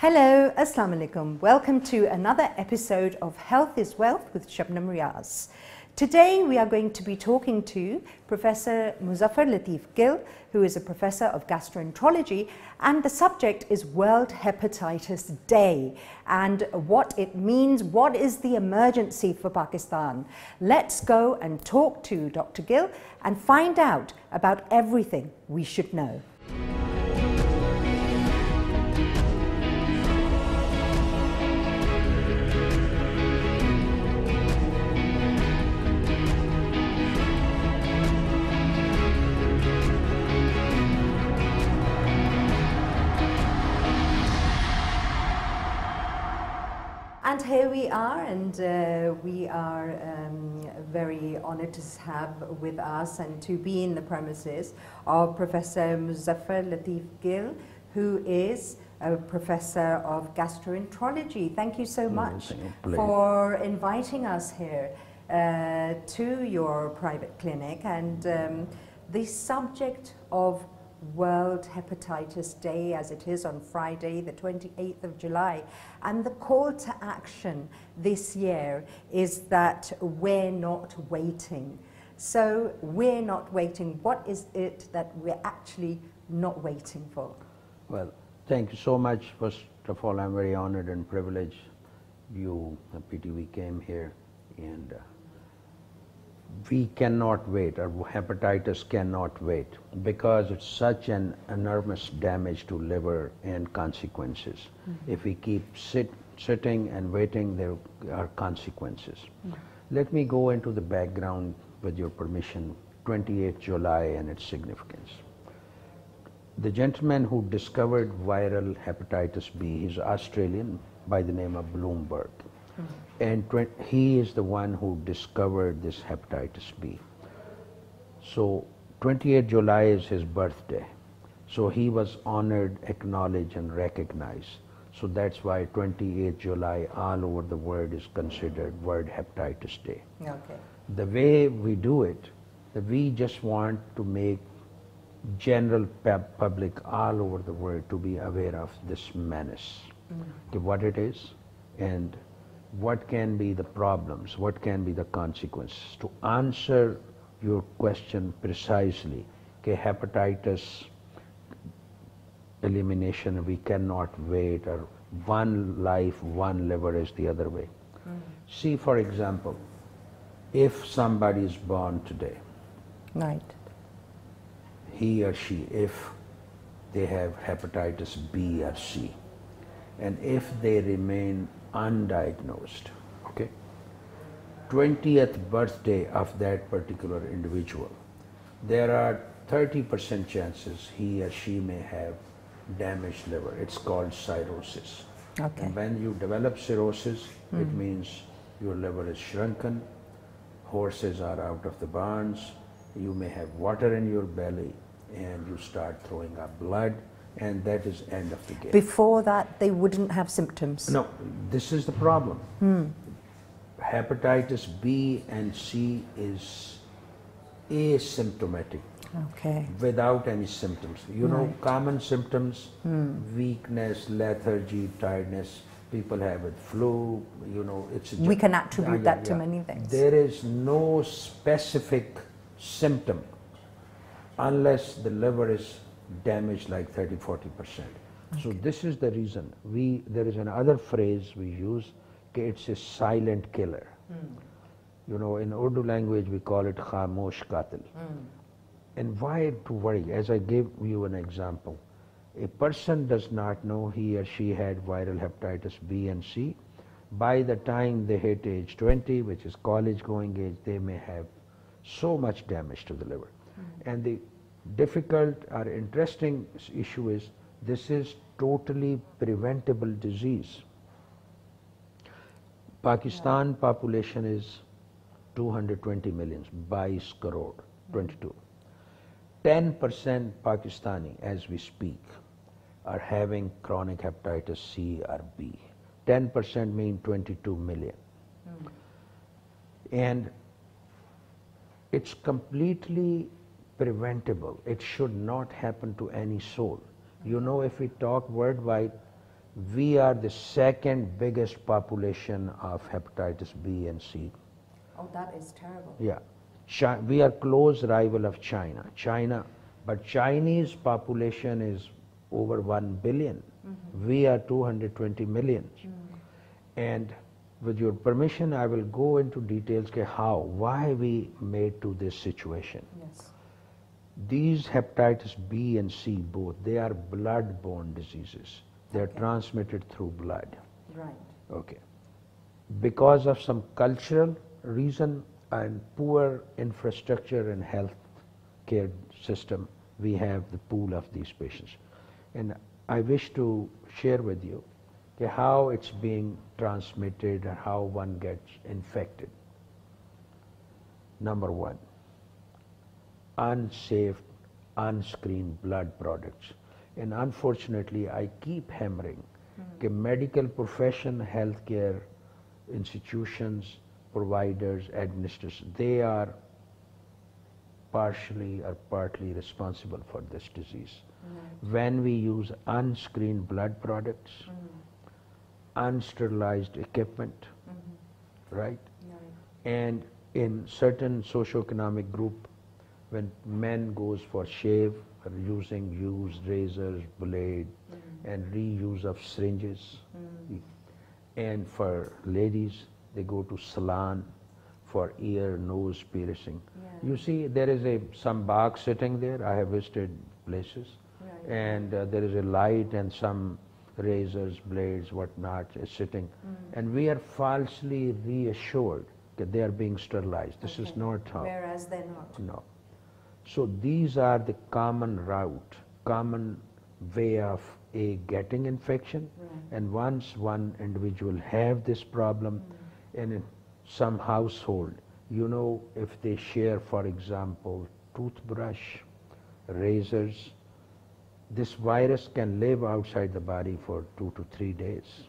Hello, Assalamu alaikum. Welcome to another episode of Health is Wealth with Shabnam Riaz. Today we are going to be talking to Professor Muzaffar Lateef Gill, who is a professor of gastroenterology, and the subject is World Hepatitis Day and what it means, what is the emergency for Pakistan. Let's go and talk to Dr. Gill and find out about everything we should know. And here we are, and we are very honored to have with us and to be in the premises of Professor Muzaffar Lateef Gill, who is a professor of gastroenterology. Thank you so much for inviting us here to your private clinic. And the subject of World Hepatitis Day, as it is on Friday, the 28th of July. And the call to action this year is that we're not waiting. So we're not waiting. What is it that we're actually not waiting for? Well, thank you so much. First of all, I'm very honored and privileged you, PTV, came here, and we cannot wait, or hepatitis cannot wait, because it's such an enormous damage to liver and consequences. If we keep sitting and waiting, there are consequences. Let me go into the background, with your permission, 28th July and its significance. The gentleman who discovered viral hepatitis B is Australian by the name of Bloomberg. And he is the one who discovered this hepatitis B. So 28th July is his birthday. So he was honored, acknowledged, and recognized. So that's why 28th July all over the world is considered World Hepatitis Day. Okay. The way we do it, we just want to make general public all over the world to be aware of this menace, what it is, and what can be the problems, what can be the consequences. To answer your question precisely, hepatitis elimination, we cannot wait, or one life, one liver is the other way. See, for example, if somebody is born today, Right. he or she, if they have hepatitis B or C, and if they remain undiagnosed, 20th birthday of that particular individual, there are 30% chances he or she may have damaged liver. It's called cirrhosis. Okay. And when you develop cirrhosis, it means your liver is shrunken, horses are out of the barns, you may have water in your belly, and you start throwing up blood, and that is end of the game. Before that, they wouldn't have symptoms? No, this is the problem. Hepatitis B and C is asymptomatic, without any symptoms. You know, common symptoms, weakness, lethargy, tiredness, people have it, flu, you know, it's... We can attribute that to many things. There is no specific symptom unless the liver is damaged like 30–40%. So this is the reason. There is another phrase we use, it's a silent killer. You know, in Urdu language we call it khamosh qatil. And why to worry? As I gave you an example, a person does not know he or she had viral hepatitis B and C. By the time they hit age 20, which is college going age, they may have so much damage to the liver. And the difficult or interesting issue is, this is totally preventable disease. Pakistan population is 220 million, 22 crore, 22. 10% Pakistani, as we speak, are having chronic hepatitis C or B. 10% mean 22 million. And it's completely preventable. It should not happen to any soul. You know, if we talk worldwide, We are the second biggest population of hepatitis B and C. Oh, that is terrible. Yeah. We are close rival of China, but Chinese population is over 1 billion. We are 220 million. And with your permission, I will go into details why we made to this situation. Yes. These hepatitis B and C both, they are blood-borne diseases. They are transmitted through blood. Right. Okay. Because of some cultural reason and poor infrastructure and health care system, we have the pool of these patients. And I wish to share with you how it's being transmitted and how one gets infected. Number one, unsafe, unscreened blood products. And unfortunately, I keep hammering that medical profession, healthcare institutions, providers, administrators, they are partially or partly responsible for this disease. When we use unscreened blood products, unsterilized equipment, right? And in certain socioeconomic group, when men goes for shave, or using used razors, blade, and reuse of syringes, and for ladies, they go to salon for ear, nose piercing. You see, there is some box sitting there. I have visited places, and there is a light and some razors, blades, whatnot is sitting, and we are falsely reassured that they are being sterilized. This is not how. Whereas they're not. No. So these are the common route, common way of getting infection, and once one individual have this problem, and in some household, you know, if they share, for example, toothbrush, razors, this virus can live outside the body for 2 to 3 days.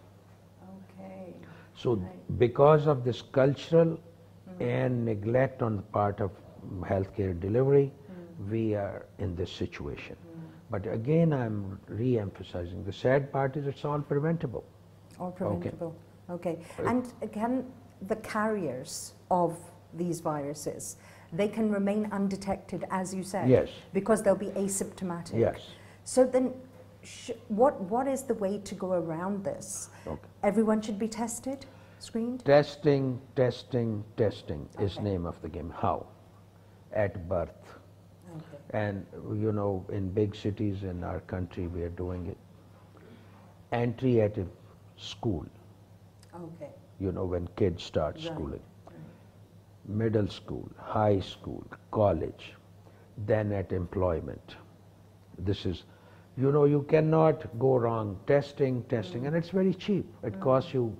Okay. So because of this cultural and neglect on the part of healthcare delivery, we are in this situation. But again, I'm re-emphasizing, the sad part is it's all preventable. All preventable. Okay. And can the carriers of these viruses, they can remain undetected, as you said? Yes. Because they'll be asymptomatic? Yes. So then, what is the way to go around this? Okay. Everyone should be tested, screened? Testing is name of the game. How? At birth. And you know, in big cities in our country, we are doing it. Entry at a school. Okay. You know, when kids start schooling. Middle school, high school, college, then at employment. This is, you know, you cannot go wrong. Testing, and it's very cheap. It costs you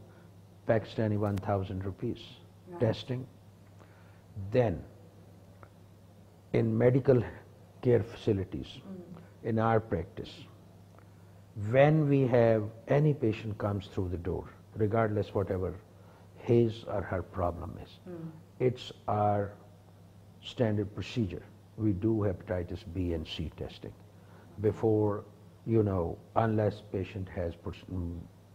Pakistani 1,000 rupees. Testing. Then, in medical care facilities, in our practice, when we have any patient comes through the door, regardless whatever his or her problem is, it's our standard procedure. We do hepatitis B and C testing before, you know, unless patient has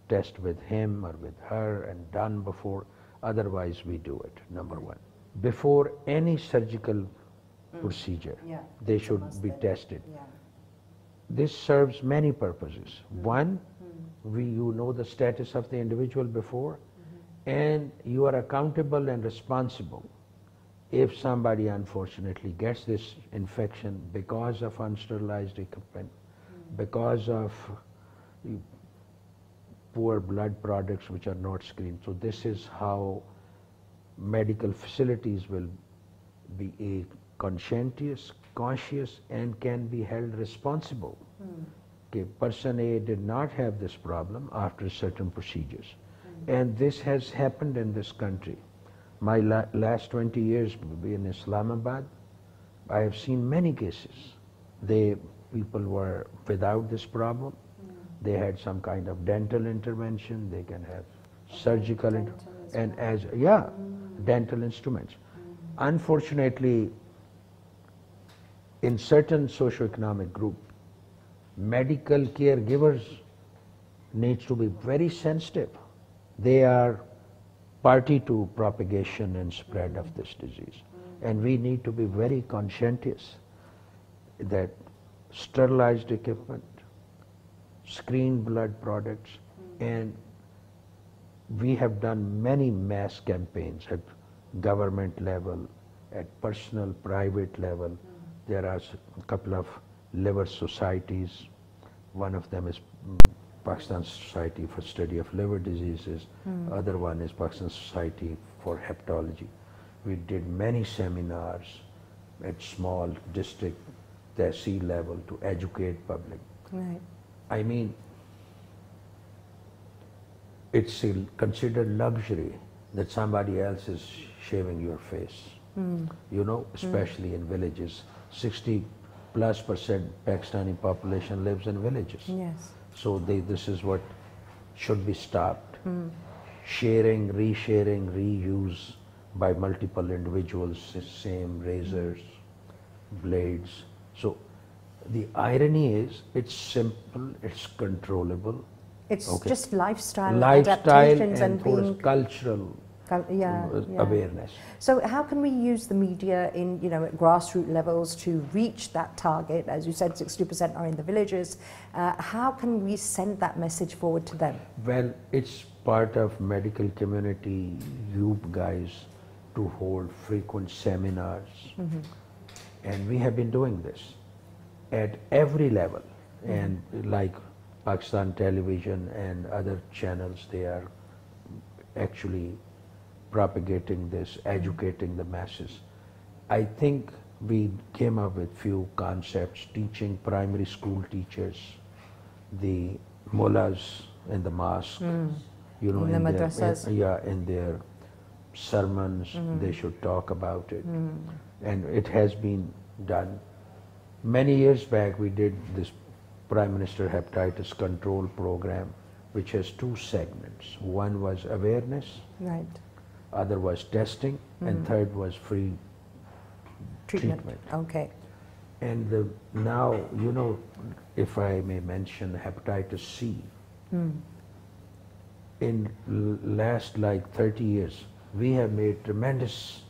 test with him or with her and done before, otherwise we do it, number one. Before any surgical procedure, they should be tested. This serves many purposes. One, you know the status of the individual before, and you are accountable and responsible if somebody unfortunately gets this infection because of unsterilized equipment, because of poor blood products which are not screened. So this is how medical facilities will be conscientious, conscious, and can be held responsible. Okay, person A did not have this problem after certain procedures. And this has happened in this country. My last 20 years in Islamabad, I have seen many cases. People were without this problem. They had some kind of dental intervention. They can have surgical, dental instruments. Unfortunately, in certain socioeconomic group, medical caregivers needs to be very sensitive. They are party to propagation and spread of this disease. And we need to be very conscientious that sterilized equipment, screened blood products, and we have done many mass campaigns at government level, at personal, private level. There are a couple of liver societies. One of them is Pakistan Society for Study of Liver Diseases. Other one is Pakistan Society for Hepatology. We did many seminars at small district, tehsil level to educate public. Right. I mean, it's considered luxury that somebody else is shaving your face. You know, especially in villages. 60+% Pakistani population lives in villages. Yes. So this is what should be stopped. Sharing, resharing, reuse by multiple individuals, same razors, blades. So the irony is, it's simple, it's controllable. It's just lifestyle Lifestyle adaptations and towards being cultural awareness. So how can we use the media in, you know, at grassroots levels to reach that target? As you said, 60% are in the villages. How can we send that message forward to them? Well, it's part of medical community, you guys, to hold frequent seminars. And we have been doing this at every level. And like Pakistan Television and other channels, they are actually propagating this, educating the masses. I think we came up with few concepts, teaching primary school teachers, the mullahs in the mosque, you know, in the madrasas. In their sermons, they should talk about it. And it has been done. Many years back, we did this Prime Minister Hepatitis Control Program, which has two segments. One was awareness, Right. other was testing, and third was free treatment. Okay. And now, you know, if I may mention hepatitis C, in last like 30 years, we have made tremendous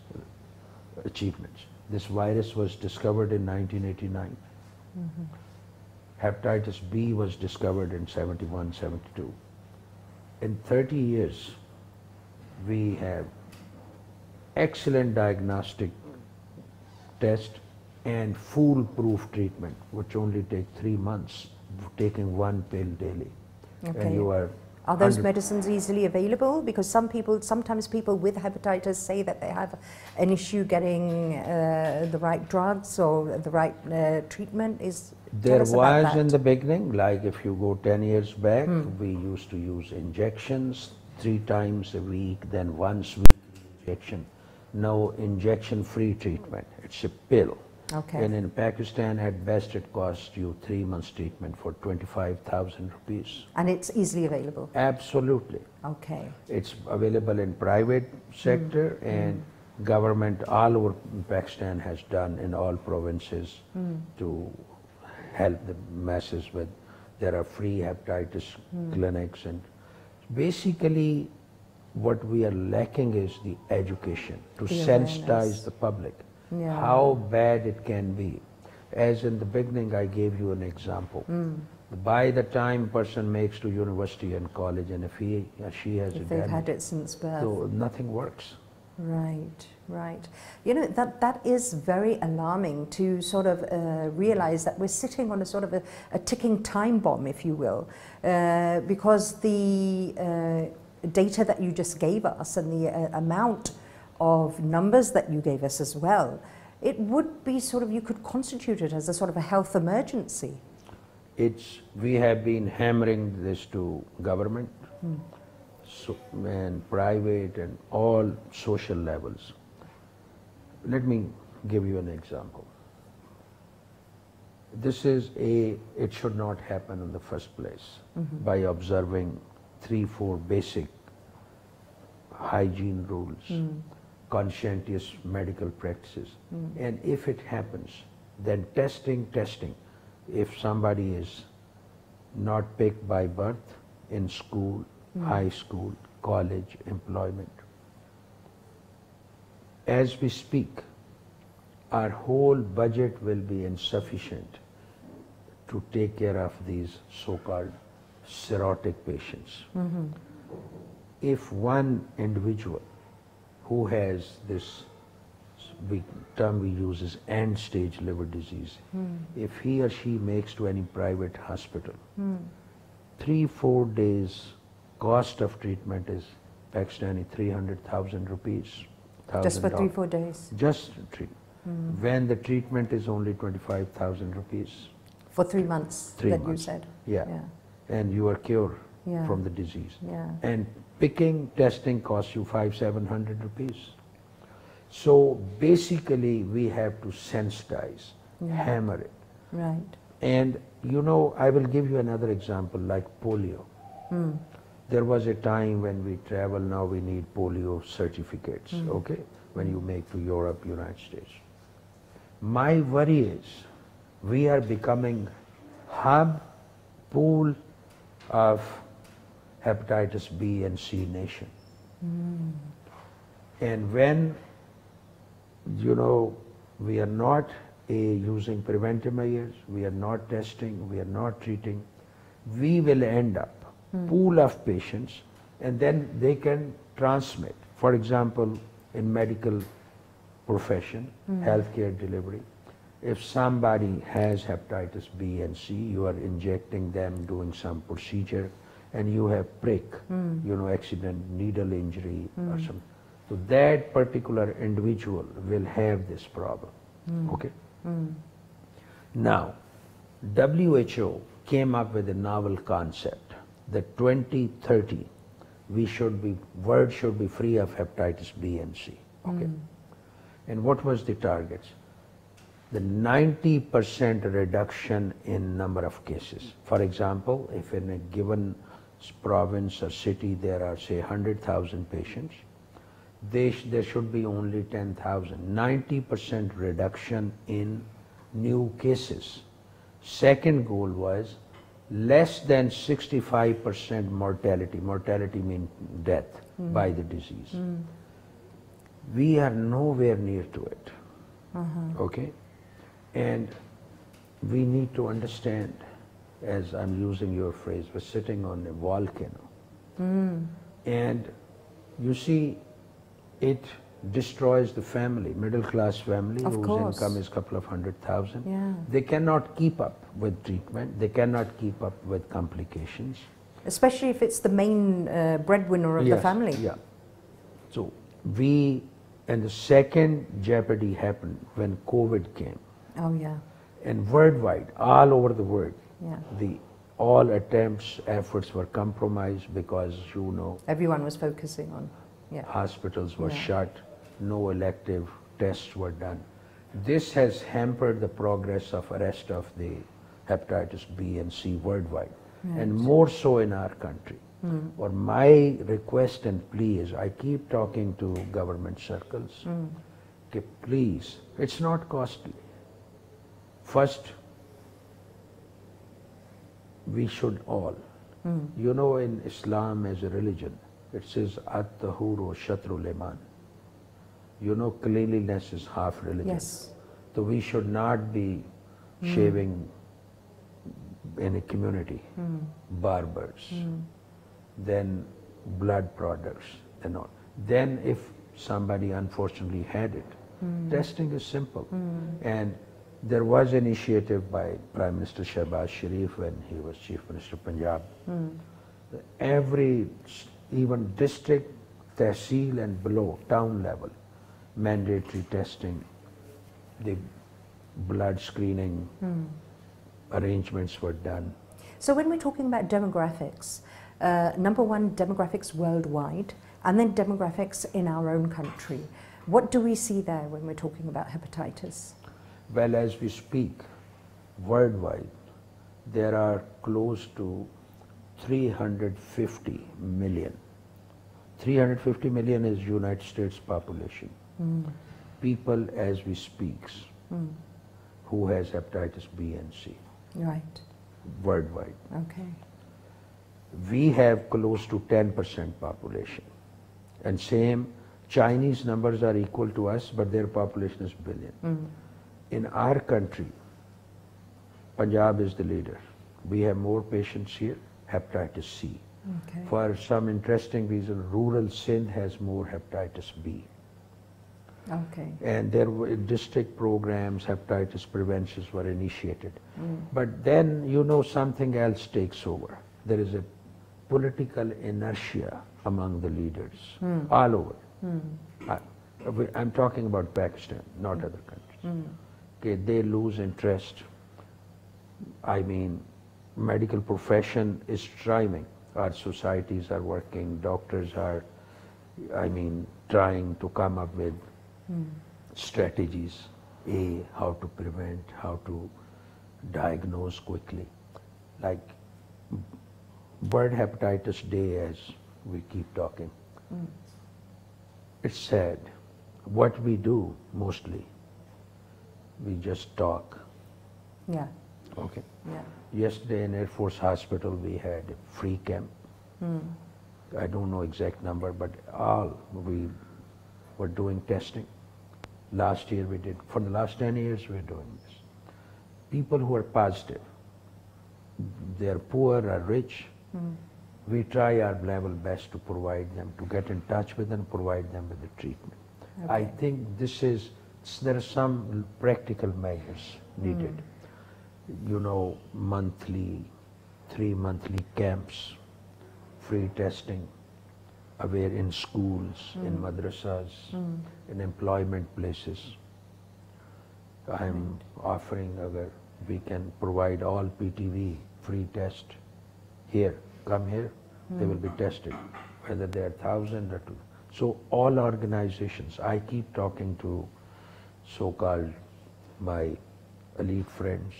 achievements. This virus was discovered in 1989. Hepatitis B was discovered in 71, 72. In 30 years, we have excellent diagnostic test and foolproof treatment, which only take 3 months, taking one pill daily. Okay. And you are those medicines easily available? Because sometimes people with hepatitis say that they have an issue getting the right drugs or the right treatment. There was in the beginning, like if you go 10 years back, we used to use injections 3 times a week, then once weekly injection. No injection-free treatment, it's a pill. Okay. And in Pakistan, at best, it costs you 3 months treatment for 25,000 rupees. And it's easily available? Absolutely. Okay. It's available in private sector and government all over Pakistan has done in all provinces to help the masses with. There are free hepatitis clinics, and basically what we are lacking is the education to sensitize the public. How bad it can be. As in the beginning, I gave you an example. By the time person makes to university and college, and if he or she has if they've had it since birth, so nothing works. Right, right. You know, that is very alarming to sort of realize that we're sitting on a sort of a ticking time bomb, if you will, because the data that you just gave us and the amount of numbers that you gave us as well, it would be sort of, you could constitute it as a sort of a health emergency. We have been hammering this to government and private and all social levels. Let me give you an example. It should not happen in the first place by observing 3-4 basic hygiene rules, conscientious medical practices. And if it happens, then testing. If somebody is not picked by birth, in school, high school, college, employment. As we speak, our whole budget will be insufficient to take care of these so-called cirrhotic patients. If one individual who has this term we use is end-stage liver disease, if he or she makes to any private hospital, 3-4 days cost of treatment is Pakistani 300,000 rupees. Just for 3-4 days? Just treat. When the treatment is only 25,000 rupees. For 3 months, 3 that months. you said? Yeah. And you are cured from the disease. And picking, testing costs you 500-700 rupees. So basically we have to sensitize, hammer it. Right. And you know, I will give you another example like polio. There was a time when we travel, now we need polio certificates, okay? When you make to Europe, United States. My worry is we are becoming hub, pool of hepatitis B and C nation. And when, you know, we are not using preventive measures, we are not testing, we are not treating, we will end up pool of patients, and then they can transmit. For example, in medical profession, healthcare delivery, if somebody has hepatitis B and C, you are injecting them, doing some procedure, and you have prick, you know, accident, needle injury or something. So that particular individual will have this problem, okay? Now, WHO came up with a novel concept that 2030, world should be free of hepatitis B and C, okay? And what was the targets? The 90% reduction in number of cases. For example, if in a given province or city there are say 100,000 patients, there should be only 10,000. 90% reduction in new cases. Second goal was less than 65% mortality. Mortality means death by the disease. We are nowhere near to it, okay? And we need to understand, as I'm using your phrase, we're sitting on a volcano. And you see, it destroys the family, middle class family whose income is a couple of 100,000. They cannot keep up with treatment, they cannot keep up with complications. Especially if it's the main breadwinner of the family. So and the second jeopardy happened when COVID came. And worldwide, all over the world, all attempts, efforts were compromised because, you know, everyone was focusing on, hospitals were shut, no elective tests were done. This has hampered the progress of rest of the hepatitis B and C worldwide, and more so in our country. Or my request and plea is, I keep talking to government circles, okay, please, it's not costly. First, we should all, you know, in Islam as a religion, it says, At-tahuru shatrul iman. You know, cleanliness is half religion. So we should not be shaving in a community, barbers, then blood products and all. Then if somebody unfortunately had it, testing is simple. And there was an initiative by Prime Minister Shahbaz Sharif when he was Chief Minister of Punjab. Every, even district, tehsil and below, town level, mandatory testing, the blood screening arrangements were done. So when we're talking about demographics, number one, demographics worldwide, and then demographics in our own country. What do we see there when we're talking about hepatitis? Well, as we speak, worldwide, there are close to 350 million. 350 million is United States population. People, as we speak, who has hepatitis B and C. Right. Worldwide. Okay. We have close to 10% population. And same, Chinese numbers are equal to us, but their population is billion. In our country, Punjab is the leader. We have more patients here, hepatitis C. Okay. For some interesting reason, rural Sindh has more hepatitis B. Okay. And there were district programs, hepatitis preventions were initiated. But then, you know, something else takes over. There is a political inertia among the leaders all over. I'm talking about Pakistan, not other countries. Okay, they lose interest. I mean, medical profession is striving. Our societies are working, doctors are, I mean, trying to come up with strategies. How to prevent, how to diagnose quickly. Like World Hepatitis Day, as we keep talking. It's sad. What we do mostly, we just talk. Yeah. Okay. Yeah. Yesterday in Air Force Hospital we had a free camp. I don't know exact number, but we were doing testing. Last year we did, for the last 10 years we're doing this. People who are positive, they're poor or rich, we try our level best to provide them, to get in touch with them, provide them with the treatment. Okay. I think there are some practical measures needed. You know, 3 monthly camps, free testing, aware in schools, in madrasas, in employment places. I'm offering, we can provide all PTV free test here. Come here, they will be tested, whether they are 1,000 or 2. So all organizations, I keep talking to so-called my elite friends,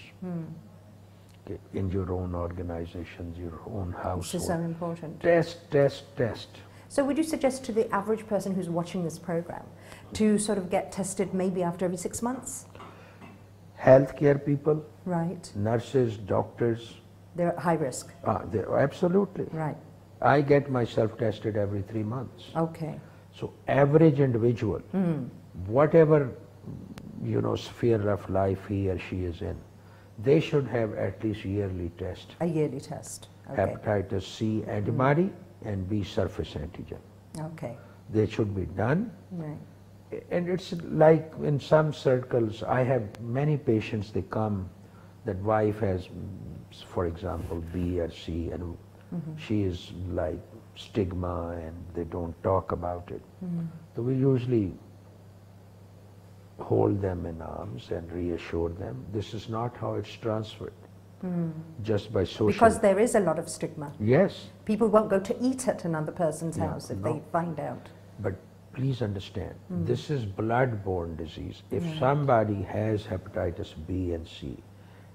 okay, in your own organizations, your own household. This is so important. Test. So would you suggest to the average person who's watching this program to sort of get tested maybe after every 6 months? Healthcare people, Right. nurses, doctors. They're at high risk. Absolutely. Right. I get myself tested every 3 months. Okay. So average individual, whatever, you know, sphere of life he or she is in, they should have at least yearly test. A yearly test. Okay. Hepatitis C antibody and B surface antigen. Okay. They should be done. Right. And it's like in some circles, I have many patients, they come, that wife has, for example, B or C, and she is like stigma and they don't talk about it. So we usually hold them in arms and reassure them. This is not how it's transferred. Just by social. Because there is a lot of stigma. Yes. People won't go to eat at another person's Yeah, house if no. they find out. But please understand, this is blood-borne disease. If somebody has hepatitis B and C,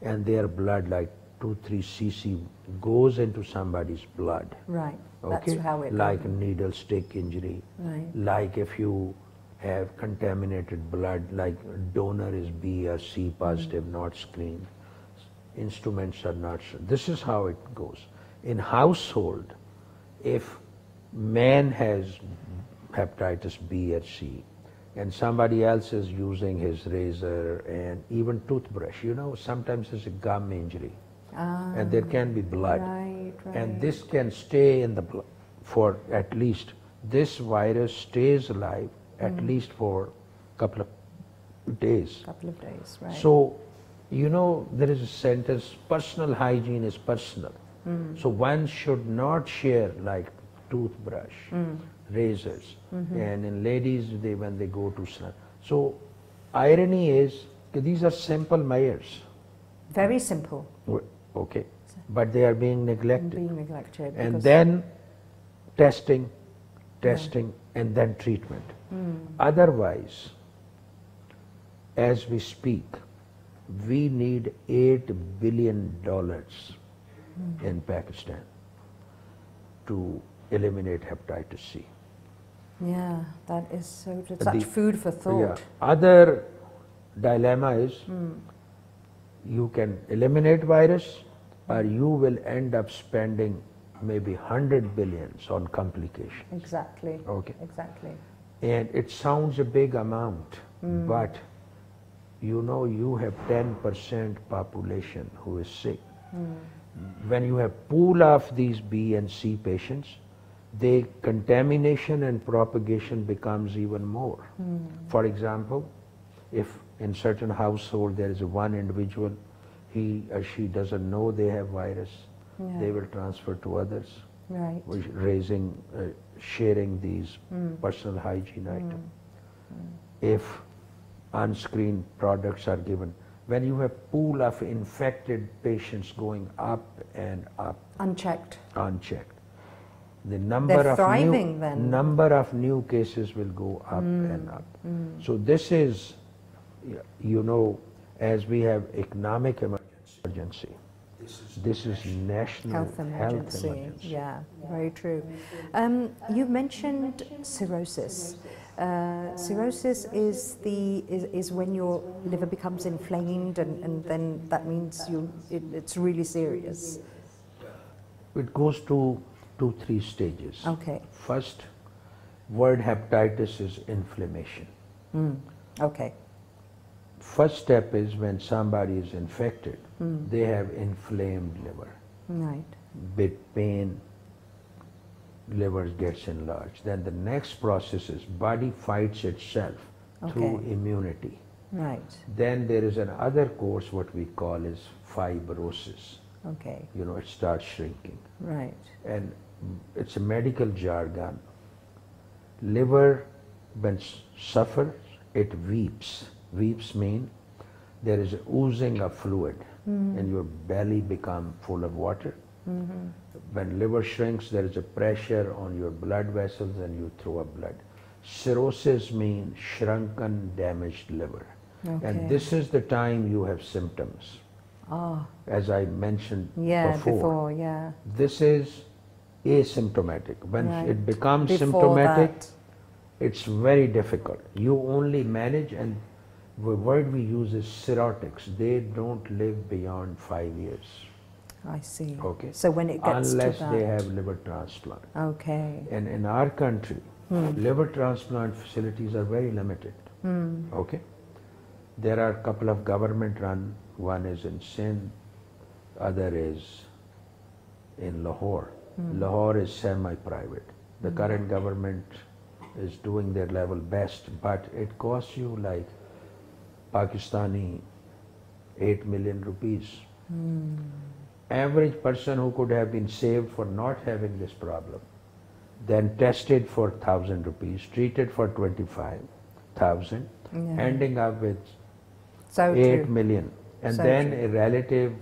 and their blood, like 2-3 cc, goes into somebody's blood. Right. Okay? That's how it like a needle stick injury. Right. Like if you have contaminated blood, like donor is B or C positive, not screened. Instruments are not. This is how it goes. In household, if man has hepatitis B or C, and somebody else is using his razor and even toothbrush, you know, sometimes there's a gum injury, and there can be blood, Right. and this can stay in the blood for at least, this virus stays alive at least for a couple of days. Couple of days, right. So, you know, there is a sentence, personal hygiene is personal. So one should not share like toothbrush, razors, and in ladies, when they go to sun. So, irony is, these are simple measures. Very simple. Okay, but they are being neglected. Being neglected. And because- then testing, and then treatment. Otherwise, as we speak, we need $8 billion in Pakistan to eliminate hepatitis C. Yeah, that is such food for thought. Yeah. Other dilemma is you can eliminate virus, or you will end up spending maybe 100 billions on complications. Exactly. Okay. Exactly. And it sounds a big amount, but you know, you have 10% population who is sick. When you have pool of these B and C patients, the contamination and propagation becomes even more. For example, if in certain household there is one individual, he or she doesn't know they have virus, they will transfer to others. Right. Sharing these personal hygiene items. If unscreened products are given, when you have pool of infected patients going up and up, Unchecked. the number They're of thriving new then. number of new cases will go up and up. So this is, you know, as we have economic emergency, this is national Health emergency. Yeah, very true. You mentioned cirrhosis. Cirrhosis is when your liver becomes inflamed, and then that means it's really serious. It goes to 2-3 stages. Okay. First, word hepatitis is inflammation. Okay. First step is when somebody is infected, they have inflamed liver. Right. With pain, liver gets enlarged. Then the next process is body fights itself through immunity. Right. Then there is another course, what we call is fibrosis. Okay. You know, it starts shrinking. Right. And it's a medical jargon. Liver, when suffers, it weeps. Weeps mean there is oozing of fluid and your belly becomes full of water. When liver shrinks, there is a pressure on your blood vessels and you throw up blood. Cirrhosis means shrunken, damaged liver. Okay. And this is the time you have symptoms. As I mentioned before. This is asymptomatic. When it becomes symptomatic, it's very difficult. You only manage, and the word we use is cirrhotics. They don't live beyond 5 years. I see. Okay. So when it gets unless to that, they have liver transplant. Okay. And in our country, liver transplant facilities are very limited. Okay. There are a couple of government run. One is in Sindh, other is in Lahore. Lahore is semi-private. The current government is doing their level best, but it costs you like Pakistani 8 million rupees. Average person who could have been saved for not having this problem, then tested for 1,000 rupees, treated for 25,000, ending up with 8 million. And then a relative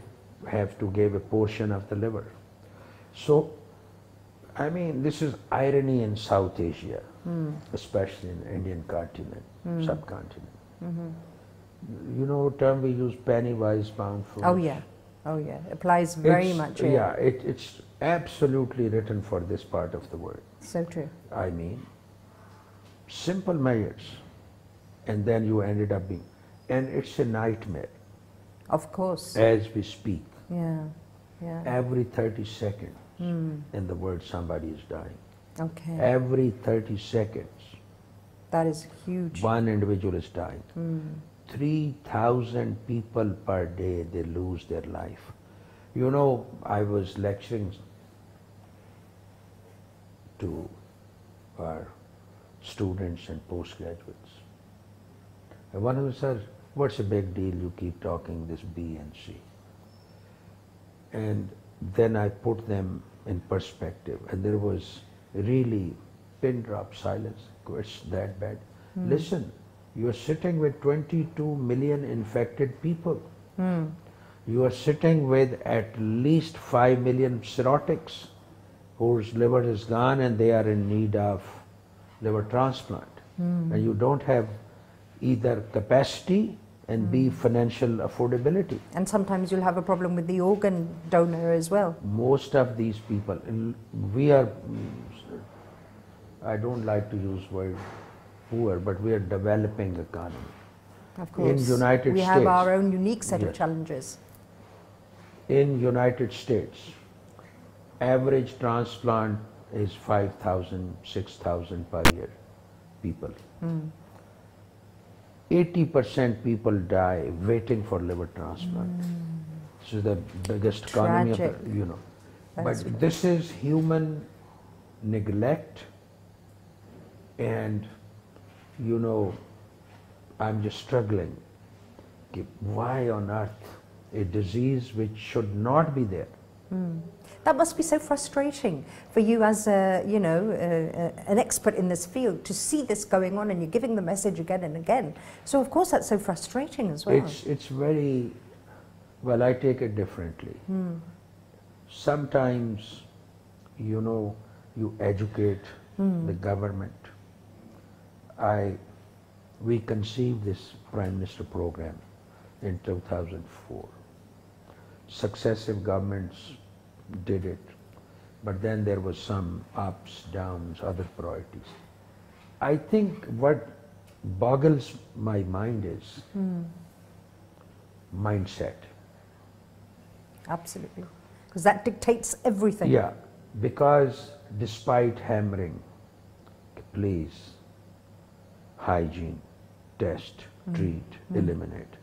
have to give a portion of the liver. So, I mean, this is irony in South Asia, especially in the Indian continent, subcontinent. You know, a term we use, penny wise, pound foolish. Oh yeah, oh yeah, applies very much here. Yeah, it's absolutely written for this part of the world. So true. I mean, simple measures, and then you ended up being, and it's a nightmare. Of course. As we speak. Yeah, yeah. Every 30 seconds, in the world somebody is dying. Okay. Every 30 seconds. That is huge. One individual is dying. 3,000 people per day, they lose their life. You know, I was lecturing to our students and postgraduates. And one of them said, what's the big deal, you keep talking this B and C? And then I put them in perspective, and there was really pin drop silence. It's that bad. Listen, you're sitting with 22 million infected people. You are sitting with at least 5 million cirrhotics whose liver is gone and they are in need of liver transplant. And you don't have either capacity and B, financial affordability. And sometimes you'll have a problem with the organ donor as well. Most of these people, we are, I don't like to use word poor, but we are developing economy. Of course. In United States. We have our own unique set of challenges. In United States, average transplant is 5,000, 6,000 per year, people. 80% people die waiting for liver transplant. This is the biggest economy of the, you know. That's But this is human neglect, and you know, I'm just struggling. Why on earth a disease which should not be there? That must be so frustrating for you as a, you know, an expert in this field, to see this going on and you're giving the message again and again. So of course that's so frustrating as well. It's very, well, I take it differently. Sometimes, you know, you educate the government. We conceived this Prime Minister program in 2004. Successive governments did it, but then there was some ups, downs, other priorities. I think what boggles my mind is mindset. Absolutely. Because that dictates everything. Yeah, because despite hammering, please, hygiene, test, treat, eliminate,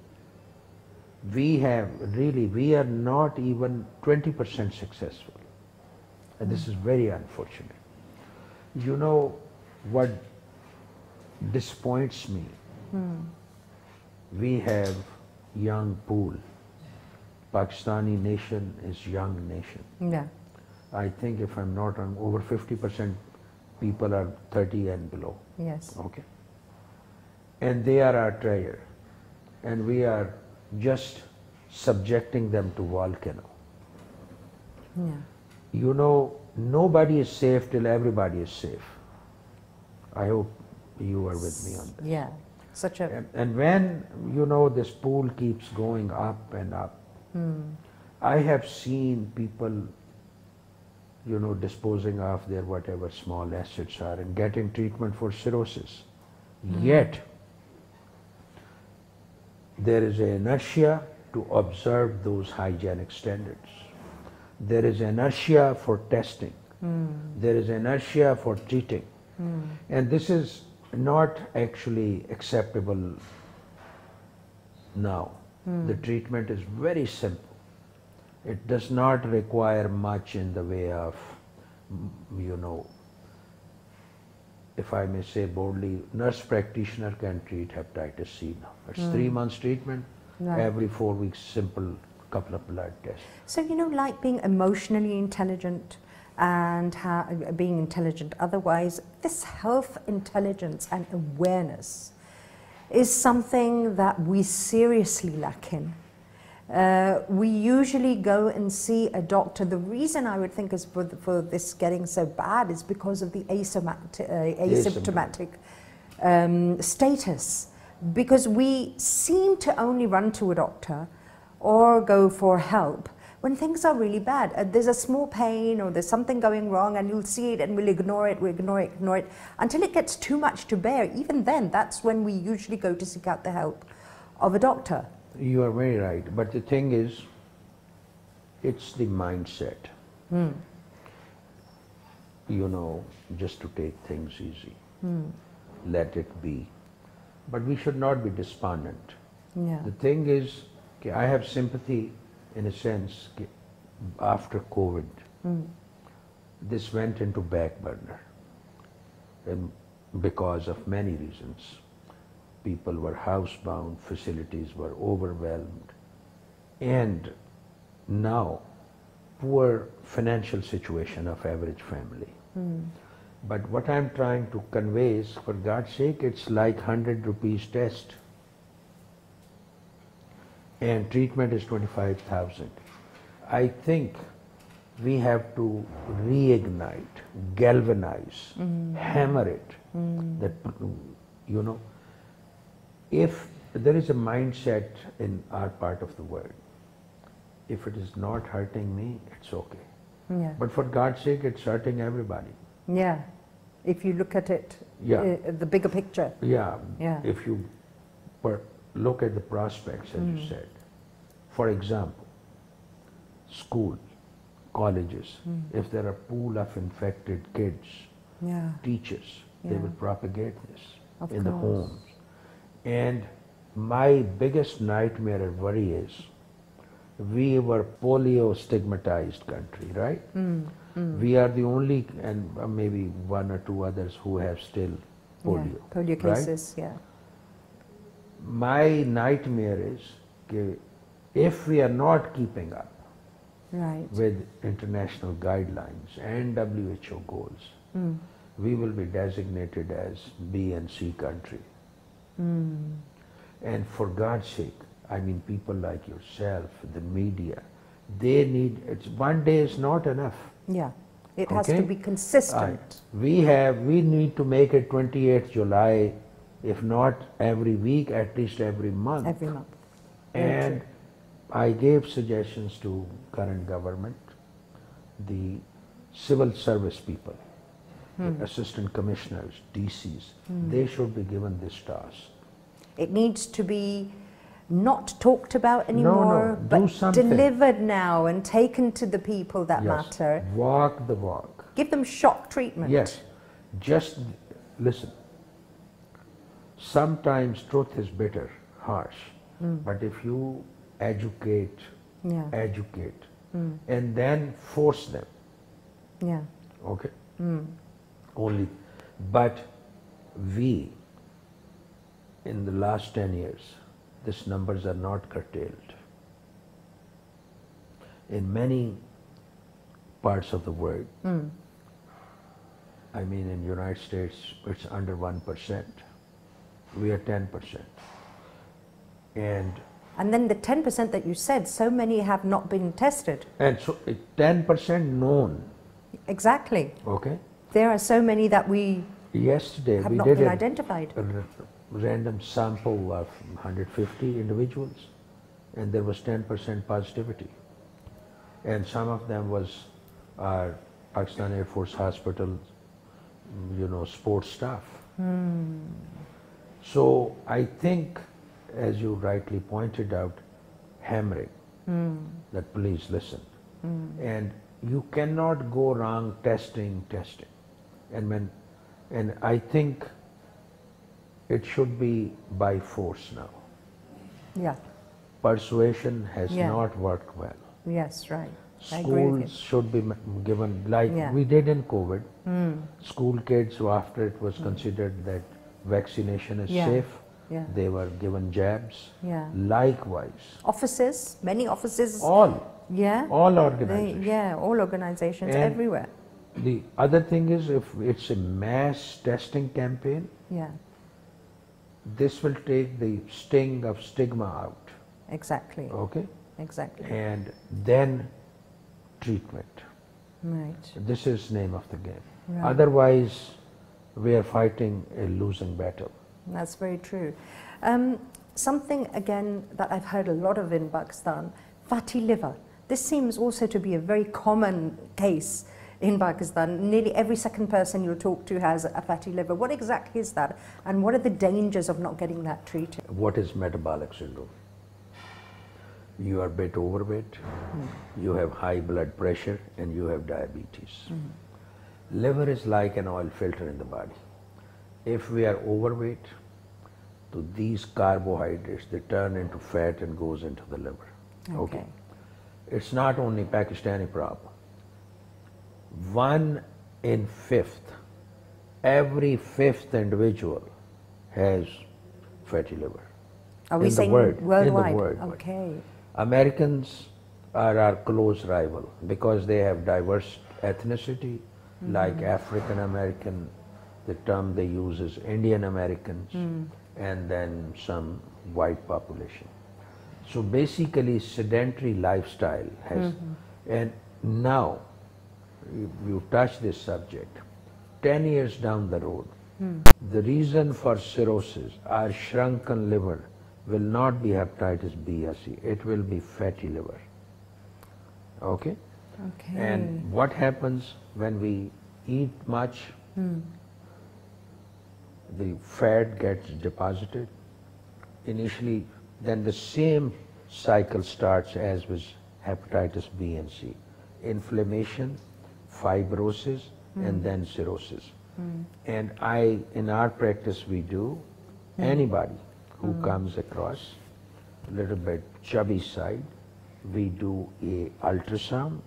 we are not even 20% successful. And this is very unfortunate. You know what disappoints me? We have young pool. Pakistani nation is young nation. Yeah. I think if I'm not wrong, over 50% people are 30 and below. Yes. Okay. And they are our treasure. And we are just subjecting them to volcano. Yeah. You know, nobody is safe till everybody is safe. I hope you are with me on this. Yeah. Such a... And when, you know, this pool keeps going up and up, I have seen people, you know, disposing of their whatever small assets are and getting treatment for cirrhosis. Yet, there is an inertia to observe those hygienic standards. There is inertia for testing. There is inertia for treating. And this is not actually acceptable now. The treatment is very simple. It does not require much in the way of, you know, if I may say boldly, nurse practitioner can treat hepatitis C now. It's 3 months treatment, every 4 weeks, simple couple of blood tests. So, you know, like being emotionally intelligent and being intelligent otherwise, this health intelligence and awareness is something that we seriously lack in. We usually go and see a doctor. The reason I would think is for this getting so bad is because of the asymptomatic status. Because we seem to only run to a doctor or go for help when things are really bad. There's a small pain or there's something going wrong and you'll see it and we'll ignore it until it gets too much to bear. Even then, that's when we usually go to seek out the help of a doctor. You are very right, but the thing is, it's the mindset. You know, just to take things easy, let it be. But we should not be despondent. Yeah. The thing is, I have sympathy in a sense, after COVID, this went into back burner because of many reasons. People were housebound, facilities were overwhelmed, and now poor financial situation of average family. But what I'm trying to convey is, for God's sake, it's like 100 rupees test and treatment is 25,000. I think we have to reignite, galvanize, hammer it, that, you know, if there is a mindset in our part of the world, if it is not hurting me, it's okay. Yeah. But for God's sake, it's hurting everybody. Yeah. If you look at it, the bigger picture. Yeah. Yeah. If you look at the prospects, as you said. For example, school, colleges, if there are pool of infected kids, Yeah. teachers, they Yeah. will propagate this Of in the course. homes. And my biggest nightmare and worry is we were polio stigmatized country, right? We are the only, and maybe one or two others who have still polio. Yeah. Polio right? cases, yeah. My nightmare is that if we are not keeping up Right. with international guidelines and WHO goals, we will be designated as B and C country. And for God's sake, I mean, people like yourself, the media, they need, it's one day is not enough. Yeah. It has to Okay? be consistent. We need to make it 28th July, if not every week, at least every month. Every month. Very And I gave suggestions to current government, the civil service people, the assistant commissioners, DCs, they should be given this task. It needs to be not talked about anymore, do but something. delivered now and taken to the people that matter. Walk the walk. Give them shock treatment. Yes, just listen. Sometimes truth is bitter, harsh, but if you educate, Yeah. and then force them, Yeah. okay? Only, but we, in the last 10 years, these numbers are not curtailed. In many parts of the world, I mean in United States, it's under 1%. We are 10%. And then the 10% that you said, so many have not been tested. And so 10% known, Exactly. okay? There are so many that we Yesterday have we not did been a identified. random sample of 150 individuals, and there was 10% positivity. And some of them was our Pakistan Air Force Hospital, sports staff. So I think, as you rightly pointed out, hammering that please listen. And you cannot go wrong testing. And I think it should be by force now. Yeah. Persuasion has Yeah. not worked well. Yes, right. I agree with you. Schools should be given, like Yeah. we did in COVID. School kids, who after it was considered that vaccination is Yeah. safe, Yeah. they were given jabs. Yeah. Likewise, Offices, many offices. all Yeah. organizations. All organizations And everywhere. The other thing is, if it's a mass testing campaign, Yeah. this will take the sting of stigma out, Exactly. okay? Exactly. And then treatment. Right. This is name of the game. Right. Otherwise, we are fighting a losing battle. That's very true. Something again that I've heard a lot of in Pakistan, fatty liver. This seems also to be a very common case in Pakistan. Nearly every second person you talk to has a fatty liver. What exactly is that? And what are the dangers of not getting that treated? What is metabolic syndrome? You are a bit overweight, you have high blood pressure, and you have diabetes. Liver is like an oil filter in the body. If we are overweight, to these carbohydrates, they turn into fat and goes into the liver. Okay. It's not only Pakistani problem. 1 in 5th, every 5th individual has fatty liver. Are we in the saying world, worldwide? In the world. Okay. Americans are our close rival because they have diverse ethnicity, like African American, the term they use is Indian Americans, and then some white population. So basically sedentary lifestyle has, and now you touch this subject, 10 years down the road, the reason for cirrhosis or shrunken liver will not be hepatitis B or C, it will be fatty liver. Okay? Okay. And what happens when we eat much? The fat gets deposited. Initially, then the same cycle starts as with hepatitis B and C. inflammation, fibrosis, and then cirrhosis. And in our practice, we do anybody who comes across a little bit chubby side, we do a ultrasound,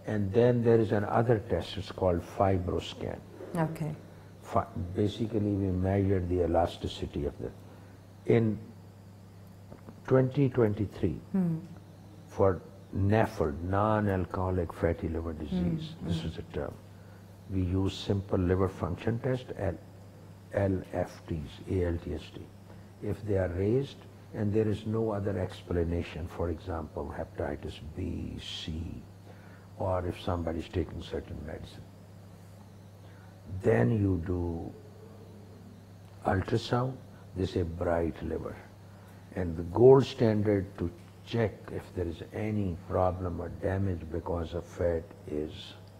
and then there is another test. It's called fibroscan. Okay. Basically, we measure the elasticity of the. In 2023, for NAFLD, non-alcoholic fatty liver disease, this is a term, we use simple liver function test, LFTs, ALTST. If they are raised and there is no other explanation, for example, hepatitis B, C, or if somebody is taking certain medicine, then you do ultrasound, they say bright liver. And the gold standard to check if there is any problem or damage because of fat is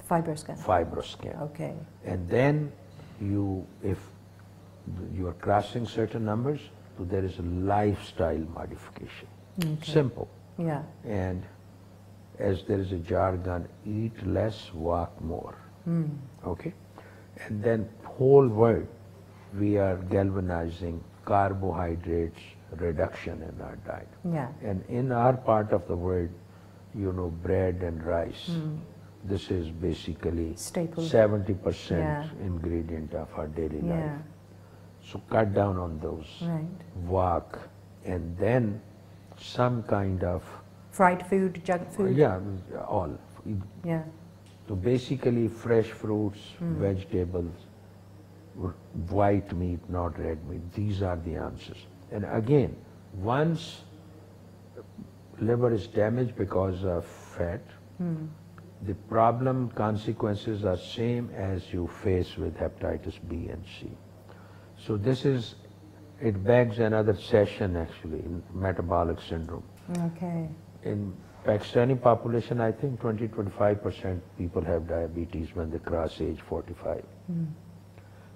Fibroscan. Fibroscan. Okay. And then if you are crossing certain numbers, so there is a lifestyle modification. Okay. Simple. Yeah. And as there is a jargon, eat less, walk more. Okay? And then whole world, we are galvanizing carbohydrates reduction in our diet. Yeah. And in our part of the world, bread and rice, this is basically staple. 70% ingredient of our daily life. So cut down on those, walk, and then some kind of fried food, junk food? Yeah, all. Yeah. So basically fresh fruits, vegetables, white meat, not red meat. These are the answers. And again, once liver is damaged because of fat, the problem consequences are same as you face with hepatitis B and C. So it begs another session actually in metabolic syndrome. Okay. In Pakistani population, I think 20-25% people have diabetes when they cross age 45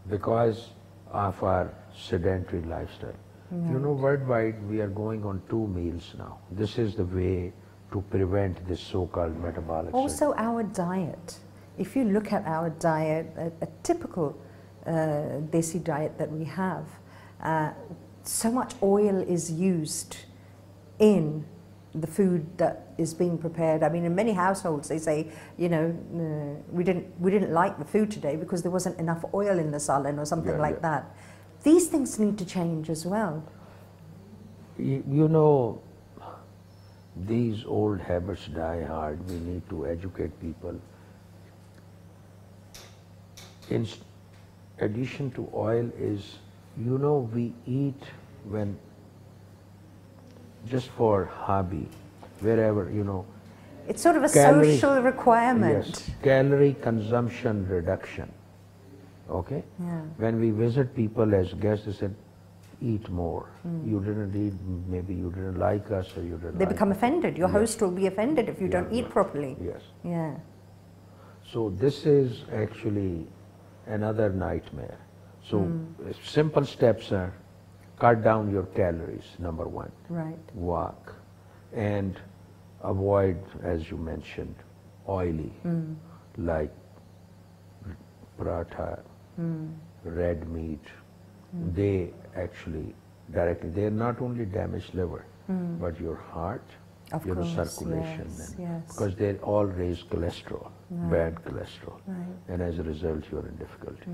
because of our sedentary lifestyle. Worldwide we are going on 2 meals now. This is the way to prevent this so-called metabolic syndrome. Also our diet. If you look at our diet, a typical desi diet that we have, so much oil is used in the food that is being prepared. I mean, in many households they say, we didn't like the food today because there wasn't enough oil in the salan or something like that. These things need to change as well. These old habits die hard. We need to educate people. In addition to oil is, we eat when just for hobby, wherever, It's sort of a calorie, social requirement. Yes, calorie consumption reduction. Okay? Yeah. When we visit people as guests, they said, eat more. You didn't eat, maybe you didn't like us or you didn't They like become us. offended. Your host will be offended if you don't eat properly. Yes. Yeah. So this is actually another nightmare. So simple steps are cut down your calories, number 1. Right. Walk. And avoid, as you mentioned, oily, like paratha, red meat. They actually directly, they not only damage liver, but your heart, Of your course, circulation, yes. because they all raise cholesterol, bad cholesterol, Right. and as a result you're in difficulty.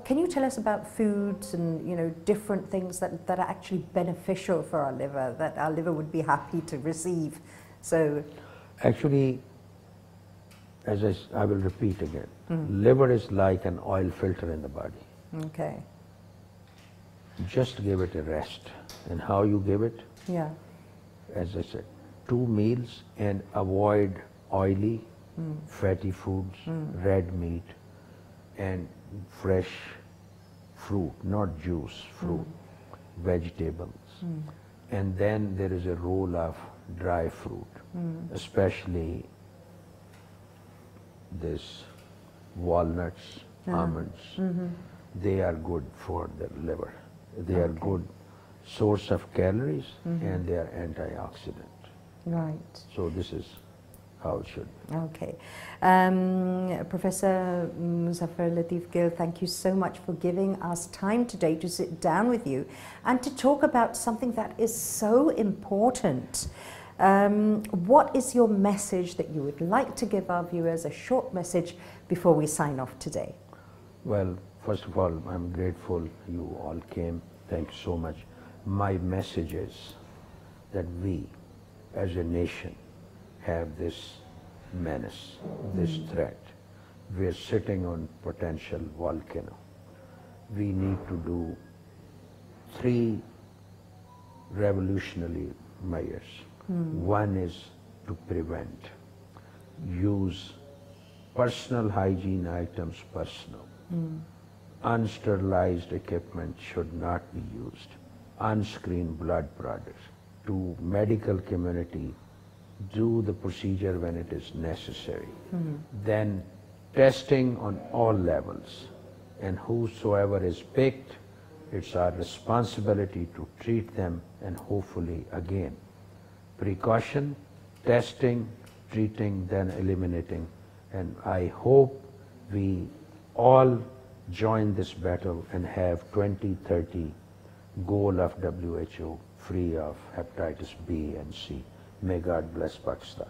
Can you tell us about foods and different things that are actually beneficial for our liver, that our liver would be happy to receive? So, actually, as I will repeat again, liver is like an oil filter in the body. okay, Just give it a rest. And how you give it? yeah, As I said, 2 meals and avoid oily, fatty foods, red meat, and fresh fruit, not juice, fruit, vegetables. And then there is a role of dry fruit, especially this walnuts, almonds. They are good for the liver. They are good source of calories and they are antioxidant. right. So this is how it should be. Okay. Professor Muzaffar Lateef Gill, thank you so much for giving us time today to sit down with you and to talk about something that is so important. What is your message that you would like to give our viewers, a short message before we sign off today? Well, first of all, I'm grateful you all came. Thank you so much. My message is that we, as a nation, have this menace, this threat. We're sitting on potential volcano. We need to do 3 revolutionary measures. One is to prevent. Use personal hygiene items personal. Unsterilized equipment should not be used. Unscreened blood products. To medical community, do the procedure when it is necessary. Then testing on all levels, and whosoever is picked, it's our responsibility to treat them, and hopefully again, precaution, testing, treating, then eliminating. And I hope we all join this battle and have 2030 goal of WHO free of hepatitis B and C. May God bless Pakistan.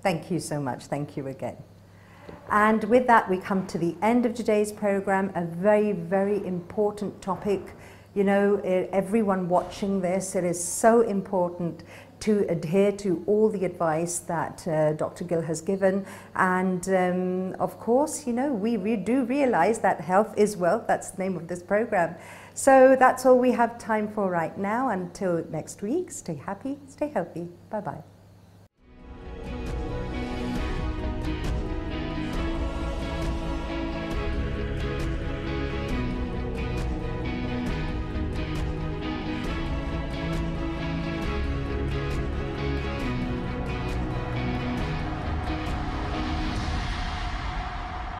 Thank you so much. Thank you again. And with that, we come to the end of today's program, a very, very important topic. You know, everyone watching this, it is so important to adhere to all the advice that Dr. Gill has given. And of course, you know, we do realize that health is wealth. That's the name of this program. So that's all we have time for right now. Until next week, stay happy, stay healthy. Bye-bye.